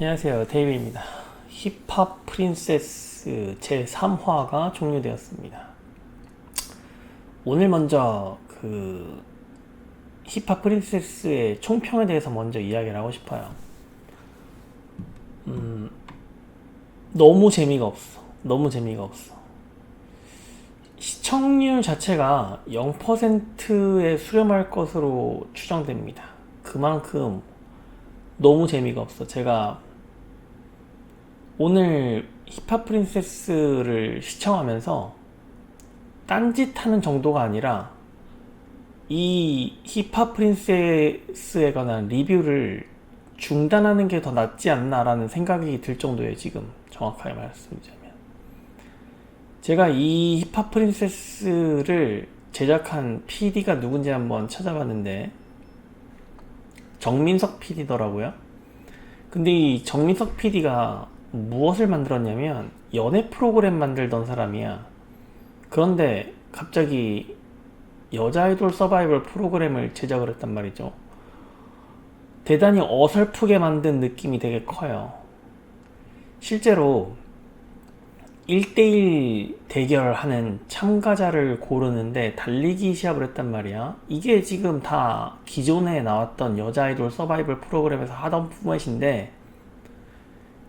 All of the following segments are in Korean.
안녕하세요, 데이비입니다. 힙합 프린세스 제3화가 종료되었습니다. 오늘 먼저 힙합 프린세스의 총평에 대해서 먼저 이야기를 하고 싶어요. 너무 재미가 없어. 너무 재미가 없어. 시청률 자체가 0%에 수렴할 것으로 추정됩니다. 그만큼 너무 재미가 없어. 제가 오늘 힙합 프린세스를 시청하면서 딴짓하는 정도가 아니라 이 힙합 프린세스에 관한 리뷰를 중단하는 게 더 낫지 않나라는 생각이 들 정도예요. 지금 정확하게 말씀드리자면 제가 이 힙합 프린세스를 제작한 PD가 누군지 한번 찾아봤는데 정민석 PD더라고요. 근데 이 정민석 PD가 무엇을 만들었냐면 연애 프로그램 만들던 사람이야. 그런데 갑자기 여자 아이돌 서바이벌 프로그램을 제작을 했단 말이죠. 대단히 어설프게 만든 느낌이 되게 커요. 실제로 1대1 대결하는 참가자를 고르는데 달리기 시합을 했단 말이야. 이게 지금 다 기존에 나왔던 여자 아이돌 서바이벌 프로그램에서 하던 포맷인데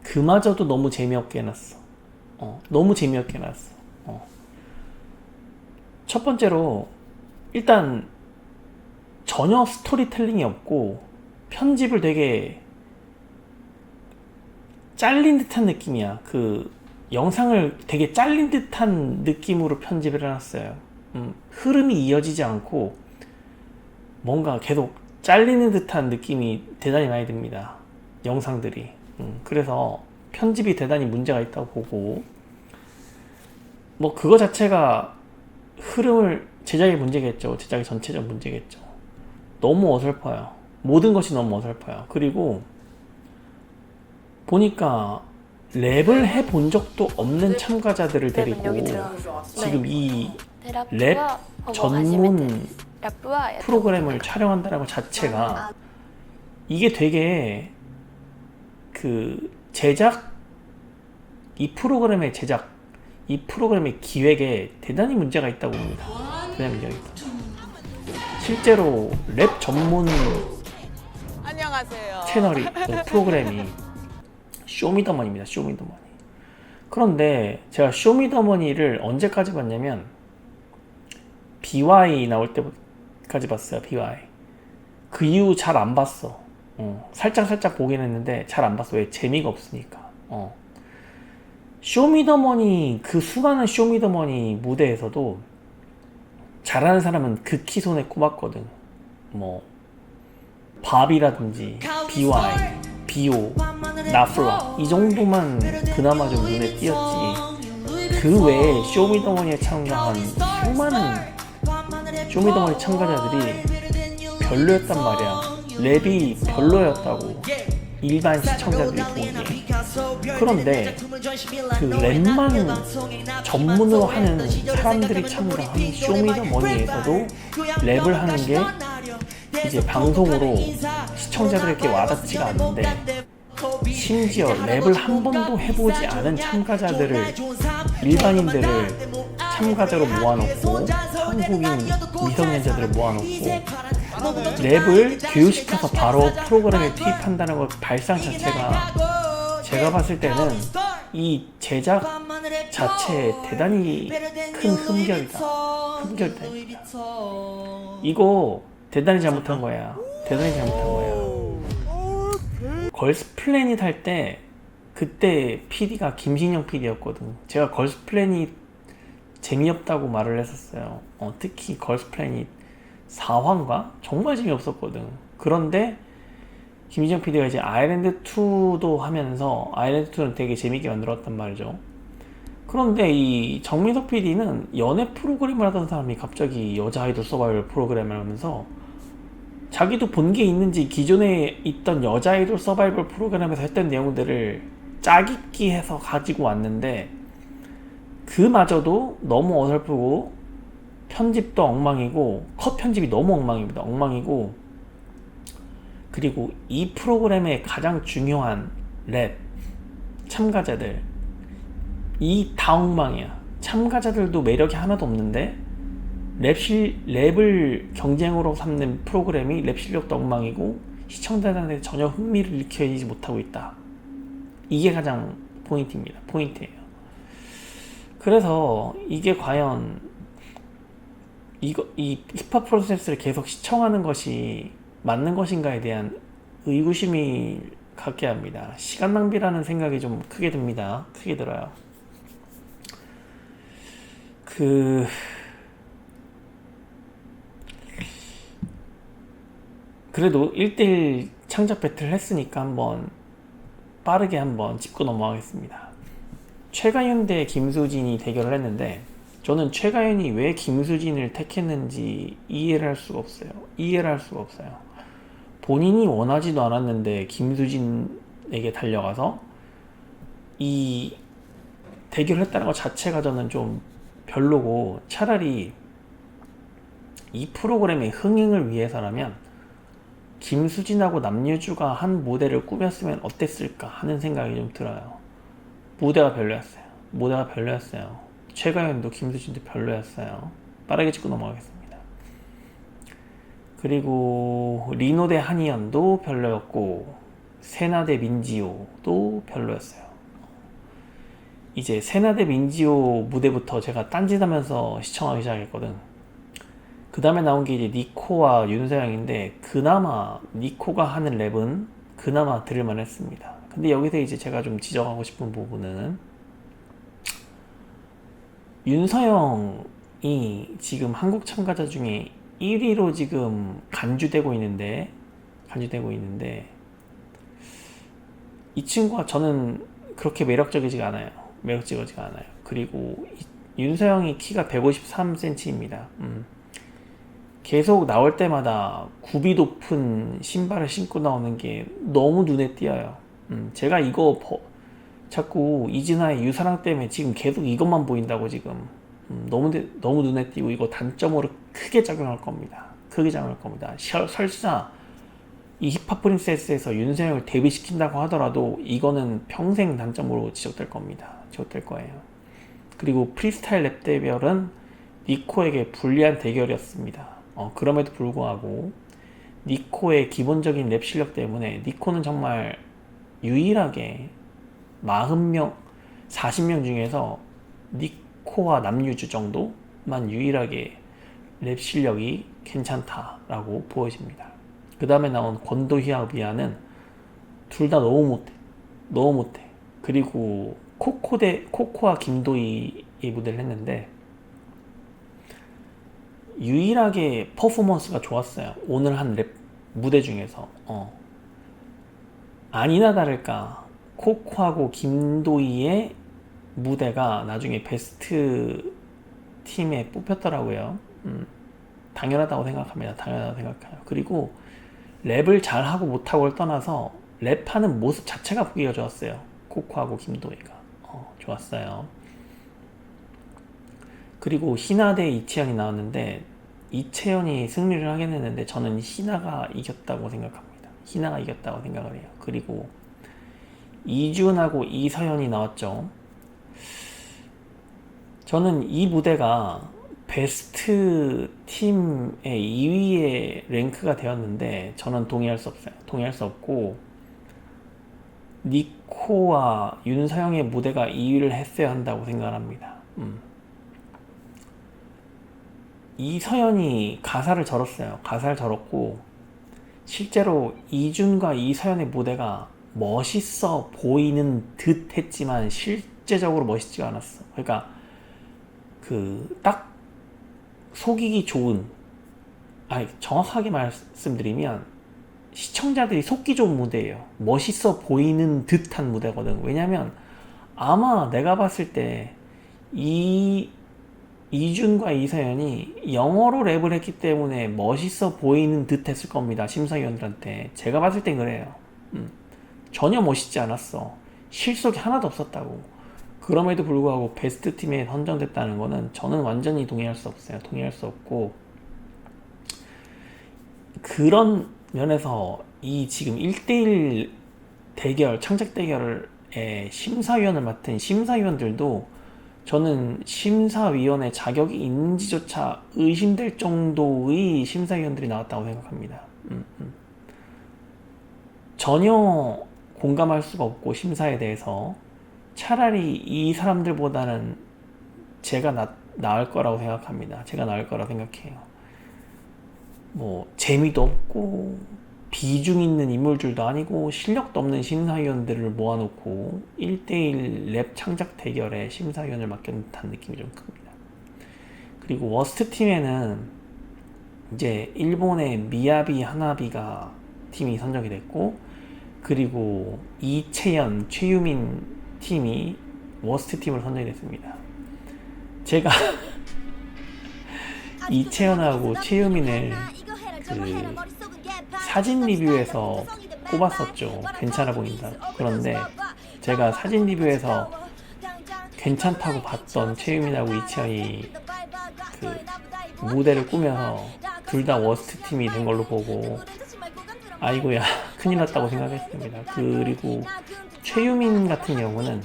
그마저도 너무 재미없게 해놨어. 너무 재미없게 해놨어. 첫 번째로 일단 전혀 스토리텔링이 없고 편집을 되게 잘린 듯한 느낌이야. 영상을 되게 잘린 듯한 느낌으로 편집을 해놨어요. 흐름이 이어지지 않고 뭔가 계속 잘리는 듯한 느낌이 대단히 많이 듭니다. 영상들이. 그래서 편집이 대단히 문제가 있다고 보고, 뭐 그거 자체가 제작의 문제겠죠. 제작의 전체적 문제겠죠. 너무 어설퍼요. 모든 것이 너무 어설퍼요. 그리고 보니까 랩을 해본 적도 없는 참가자들을 데리고 지금 이 랩 전문 프로그램을 촬영한다는 것 자체가 이게 되게 이 프로그램의 기획에 대단히 문제가 있다고 봅니다. 대단히 문제가 있다. 실제로 랩 전문 안녕하세요. 프로그램이 쇼미더머니입니다. 쇼미더머니. 그런데 제가 쇼미더머니를 언제까지 봤냐면 BY 나올 때까지 봤어요. BY. 그 이후 잘 안 봤어. 살짝 보긴 했는데 잘 안 봤어. 왜? 재미가 없으니까. 쇼미더머니, 그 수많은 쇼미더머니 무대에서도 잘하는 사람은 극히 손에 꼽았거든. 뭐 밥이라든지 BY, BO, 나플라 이 정도만 그나마 좀 눈에 띄었지. 그 외에 쇼미더머니에 참가한 수많은 쇼미더머니 참가자들이 별로였단 말이야. 랩이 별로였다고 일반 시청자들이 보기에. 그런데 그 랩만 전문으로 하는 사람들이 참가한 쇼미더머니에서도 랩을 하는 게 이제 방송으로 시청자들에게 와닿지가 않는데, 심지어 랩을 한 번도 해보지 않은 일반인들을 참가자로 모아놓고, 한국인 미성년자들을 모아놓고 랩을 교육시켜서 바로 프로그램에 투입한다는 것 발상 자체가 제가 봤을 때는 이 제작 자체에 대단히 큰 흠결이다. 이거 대단히 잘못한 거야. 걸스 플래닛 할 때 그때 PD가 김신영 PD였거든. 제가 걸스 플래닛 재미없다고 말을 했었어요. 특히 걸스 플래닛 4화인가? 정말 재미없었거든. 그런데 김신영 PD가 이제 아일랜드 2도 하면서 아일랜드 2는 되게 재밌게 만들었단 말이죠. 그런데 이 정민석 PD는 연애 프로그램을 하던 사람이 갑자기 여자 아이돌 서바이벌 프로그램을 하면서 자기도 본 게 있는지 기존에 있던 여자 아이돌 서바이벌 프로그램에서 했던 내용들을 짜깁기 해서 가지고 왔는데 그마저도 너무 어설프고 편집도 엉망이고 컷 편집이 너무 엉망이고, 그리고 이 프로그램의 가장 중요한 랩, 참가자들 이 다 엉망이야. 참가자들도 매력이 하나도 없는데 랩을 경쟁으로 삼는 프로그램이 랩 실력도 엉망이고 시청자들한테 전혀 흥미를 일으키지 못하고 있다. 이게 가장 포인트예요. 그래서 이게 과연 이 힙합 프로세스를 계속 시청하는 것이 맞는 것인가에 대한 의구심이 갖게 합니다. 시간 낭비라는 생각이 좀 크게 듭니다. 크게 들어요. 그래도 1대1 창작 배틀 했으니까 빠르게 한번 짚고 넘어가겠습니다. 최가윤 대 김수진이 대결을 했는데 저는 최가윤이 왜 김수진을 택했는지 이해를 할 수가 없어요. 본인이 원하지도 않았는데 김수진에게 달려가서 이 대결을 했다는 것 자체가 저는 좀 별로고, 차라리 이 프로그램의 흥행을 위해서라면 김수진하고 남유주가 한 무대를 꾸몄으면 어땠을까 하는 생각이 좀 들어요. 무대가 별로였어요. 최가연도 김수진도 별로였어요. 빠르게 짚고 넘어가겠습니다. 그리고 리노 대 한희연도 별로였고 세나 대 민지호도 별로였어요. 이제 세나 대 민지호 무대부터 제가 딴짓하면서 시청하기 시작했거든. 그 다음에 나온 게 이제 니코와 윤서영인데 그나마 니코가 하는 랩은 그나마 들을만 했습니다. 근데 여기서 이제 제가 좀 지적하고 싶은 부분은 윤서영이 지금 한국 참가자 중에 1위로 지금 간주되고 있는데 이 친구가 저는 그렇게 매력적이지가 않아요. 그리고 윤서영이 키가 153cm입니다. 계속 나올 때마다 굽이 높은 신발을 신고 나오는 게 너무 눈에 띄어요. 제가 이거 자꾸 이진아의 유사랑 때문에 지금 계속 이것만 보인다고 지금 너무 눈에 띄고 이거 단점으로 크게 작용할 겁니다. 설사 이 힙합 프린세스에서 윤서영을 데뷔시킨다고 하더라도 이거는 평생 단점으로 지적될 거예요. 그리고 프리스타일 랩 대결은 니코에게 불리한 대결이었습니다. 그럼에도 불구하고 니코의 기본적인 랩 실력 때문에 니코는 정말 유일하게 40명 중에서 니코와 남유주 정도만 유일하게 랩 실력이 괜찮다라고 보여집니다. 그 다음에 나온 권도희와 미아는 둘 다 너무 못해. 그리고 코코와 김도희의 무대를 했는데 유일하게 퍼포먼스가 좋았어요. 오늘 한 랩 무대 중에서 아니나 다를까 코코하고 김도희의 무대가 나중에 베스트 팀에 뽑혔더라고요. 당연하다고 생각해요. 그리고 랩을 잘하고 못하고를 떠나서 랩하는 모습 자체가 보기가 좋았어요. 코코하고 김도희가 좋았어요. 그리고 희나 대 이채연이 나왔는데 이채연이 승리를 하긴 했는데 저는 희나가 이겼다고 생각을 해요. 그리고 이준하고 이서연이 나왔죠. 저는 이 무대가 베스트 팀의 2위에 랭크가 되었는데 저는 동의할 수 없고 니코와 윤서영의 무대가 2위를 했어야 한다고 생각을 합니다. 이서연이 가사를 절었고 실제로 이준과 이서연의 무대가 멋있어 보이는 듯 했지만 실제적으로 멋있지가 않았어. 그러니까 딱 속이기 좋은, 정확하게 말씀드리면 시청자들이 속기 좋은 무대예요. 멋있어 보이는 듯한 무대거든. 왜냐면 아마 내가 봤을 때 이준과 이서연이 영어로 랩을 했기 때문에 멋있어 보이는 듯 했을 겁니다. 심사위원들한테. 제가 봤을 땐 그래요. 전혀 멋있지 않았어. 실속이 하나도 없었다고. 그럼에도 불구하고 베스트 팀에 선정됐다는 거는 저는 완전히 동의할 수 없고, 그런 면에서 이 지금 1대1 대결, 창작 대결의 심사위원을 맡은 심사위원들도 저는 심사위원의 자격이 있는지조차 의심될 정도의 심사위원들이 나왔다고 생각합니다. 전혀 공감할 수가 없고 심사에 대해서 차라리 이 사람들보다는 제가 나을 거라고 생각합니다. 제가 나을 거라고 생각해요. 뭐 재미도 없고 비중 있는 인물들도 아니고 실력도 없는 심사위원들을 모아놓고 1대1 랩 창작 대결에 심사위원을 맡긴 듯한 느낌이 좀 큽니다. 그리고 워스트 팀에는 이제 일본의 미야비 하나비가 팀이 선정이 됐고, 그리고 이채연, 최유민 팀이 워스트 팀으로 선정이 됐습니다. 제가 이채연하고 최유민을 그 사진 리뷰에서 꼽았었죠. 괜찮아 보인다. 그런데 제가 사진 리뷰에서 괜찮다고 봤던 최유민하고 이채연이 그 무대를 꾸며서 둘 다 워스트 팀이 된 걸로 보고, 아이고야 큰일 났다고 생각했습니다. 그리고 최유민 같은 경우는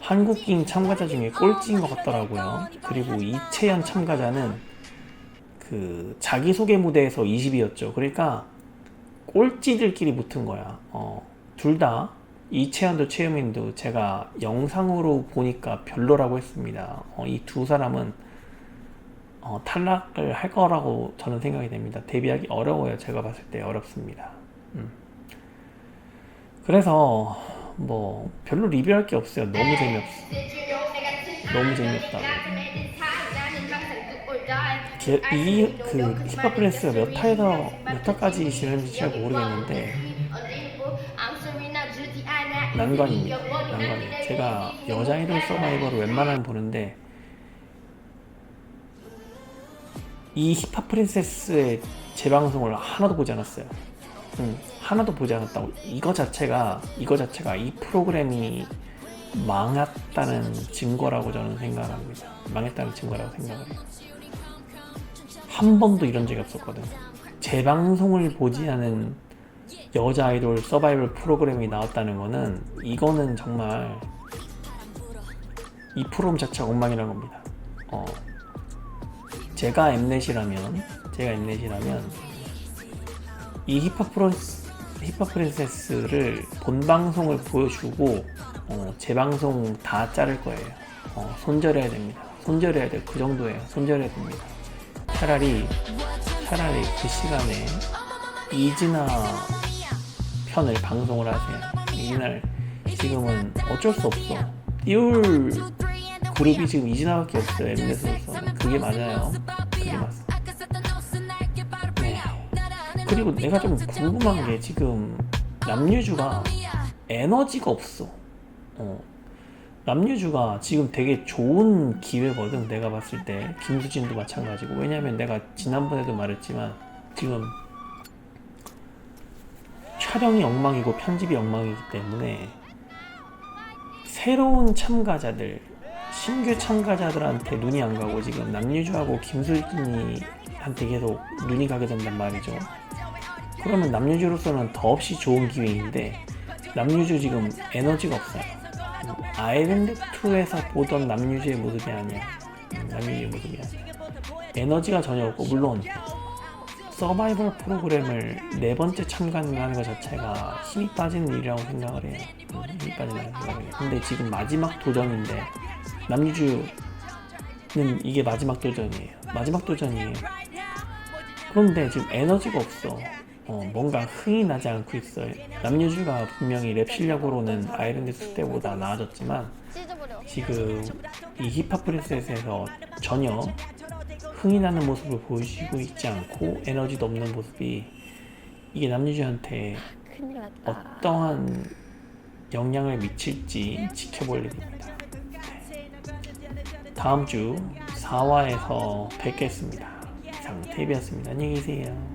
한국인 참가자 중에 꼴찌인 것 같더라고요. 그리고 이채연 참가자는 그 자기소개 무대에서 20위였죠. 그러니까 꼴찌들끼리 붙은 거야. 둘 다 이채연도 최유민도 제가 영상으로 보니까 별로라고 했습니다. 이 두 사람은 탈락을 할 거라고 저는 생각이 됩니다. 데뷔하기 어려워요. 제가 봤을 때 어렵습니다. 그래서 뭐 별로 리뷰할 게 없어요. 너무 재미없어. 너무 재미없다. 그 힙합 프린스가 몇 화에서 몇 화까지 지는지 잘 모르겠는데 난관입니다. 난관이. 제가 여자 아이돌 서바이벌을 웬만하면 보는데 이 힙합 프린세스의 재방송을 하나도 보지 않았어요. 하나도 보지 않았다고. 이거 자체가 이 프로그램이 망했다는 증거라고 저는 생각합니다. 망했다는 증거라고 생각을 해요. 한 번도 이런 적이 없었거든. 재방송을 보지 않은 여자 아이돌 서바이벌 프로그램이 나왔다는 거는, 이거는 정말 이 프로그램 자체가 엉망이라는 겁니다. 제가 엠넷이라면 이 힙합 프린세스를 본방송을 보여주고 재방송 다 자를 거예요. 손절해야 됩니다. 손절해야 돼. 그 정도예요. 손절해야 됩니다. 차라리 그 시간에 이진아 편을 방송을 하세요. 이진아 지금은 어쩔 수 없어. 띄울 그룹이 지금 이진아밖에 없어요. 엠넷으로서는. 그게 맞아요. 그게 맞어. 네. 그리고 내가 좀 궁금한 게, 지금 남유주가 에너지가 없어. 남유주가 지금 되게 좋은 기회거든. 내가 봤을 때 김수진도 마찬가지고. 왜냐면 내가 지난번에도 말했지만 지금 촬영이 엉망이고 편집이 엉망이기 때문에 새로운 참가자들, 신규 참가자들한테 눈이 안 가고 지금 남유주하고 김수진이한테 계속 눈이 가게 된단 말이죠. 그러면 남유주로서는 더없이 좋은 기회인데 남유주 지금 에너지가 없어요. 아일랜드2에서 보던 남유주의 모습이 아니야. 남유주의 모습이 아니야. 에너지가 전혀 없고, 물론 서바이벌 프로그램을 4번째 참가하는 것 자체가 힘이 빠지는 일이라고 생각을 해요. 힘이 빠지는 일이라고 생각을 해요. 근데 지금 마지막 도전인데 남유주는 이게 마지막 도전이에요. 마지막 도전이에요. 그런데 지금 에너지가 없어. 뭔가 흥이 나지 않고 있어요. 남유주가 분명히 랩 실력으로는 아일랜드2 때보다 나아졌지만 지금 이 힙합 프린세스에서 전혀 흥이 나는 모습을 보여주고 있지 않고 에너지도 없는 모습이, 이게 남유주한테 어떠한 영향을 미칠지 지켜볼 일입니다. 네. 다음 주 4화에서 뵙겠습니다. 이상 테이비였습니다. 안녕히 계세요.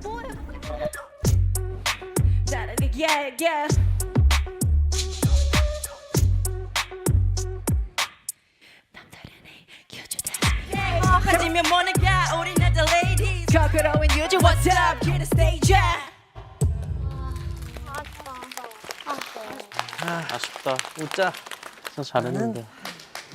가지면 뭐는가 우린 the ladies 거꾸로인 유주 what's up get a stage 아쉽다. 웃자. 진짜 잘했는데.